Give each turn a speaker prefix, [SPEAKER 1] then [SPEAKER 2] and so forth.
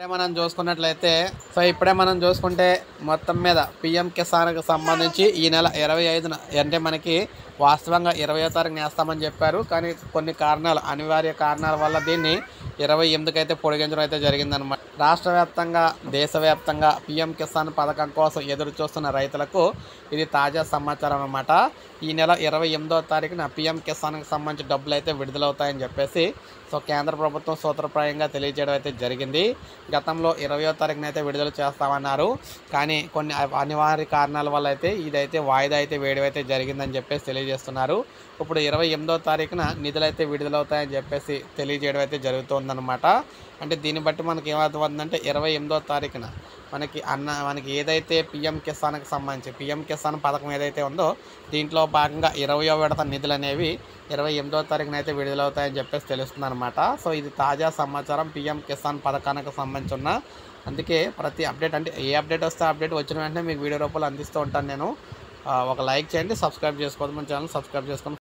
[SPEAKER 1] మనం చూసుకున్నట్లయితే ఇప్పుడే మనం చూసుకుంటే మొత్తం మీద పిఎం కిసాన్కి సంబంధించి ఈ నెల 25న అంటే మనకి వాస్తవంగా 20వ తారీఖున వేస్తామని చెప్పారు. కానీ కొన్ని కారణాలు అనివార్య కారణాల వల్ల దీన్ని 28కి అయితే పొడిగించడం అయితే జరిగిందనమాట. రాష్ట్ర వ్యాప్తంగా దేశవ్యాప్తంగా పిఎం కిసాన్ పథకం కోసం ఎదురు చూస్తున్న రైతులకు ఇది తాజా సమాచారం అన్నమాట. ఈ నెల 28వ తారీఖున పిఎం కిసాన్కి సంబంధించి డబ్బులు అయితే విడుదలవుతాయని చెప్పేసి కేంద్ర ప్రభుత్వం సూత్రప్రాయంగా తెలియజేయడం అయితే జరిగింది. గతంలో 20వ తారీఖున అయితే విడుదల చేస్తామన్నారు. కానీ కొన్ని అనివార్య కారణాల వల్ల అయితే ఇదైతే వాయిదా అయితే వేయడం అయితే జరిగిందని చెప్పేసి తెలియజేస్తున్నారు. ఇప్పుడు 28వ తారీఖున నిధులు అయితే విడుదలవుతాయని చెప్పేసి తెలియజేయడం అయితే జరుగుతుందన్నమాట. అంటే దీన్ని బట్టి మనకి ఏమవుతుందంటే 28వ తారీఖున మనకి ఏదైతే పిఎం కిసాన్కి సంబంధించి పిఎం కిసాన్ పథకం ఏదైతే ఉందో దీంట్లో భాగంగా 20వ విడత నిధులు అనేవి 28వ తారీఖున అయితే విడుదలవుతాయని చెప్పేసి తెలుస్తుంది అనమాట. ఇది తాజా సమాచారం పిఎం కిసాన్ పథకానికి సంబంధించి ఉన్న. అందుకే ప్రతి అప్డేట్ అంటే ఏ అప్డేట్ వస్తే అప్డేట్ వచ్చిన వెంటనే మీకు వీడియో రూపంలో అందిస్తూ ఉంటాను నేను. ఒక లైక్ చేయండి, సబ్స్క్రైబ్ చేసుకోవద్దు, మన ఛానల్ సబ్స్క్రైబ్ చేసుకొని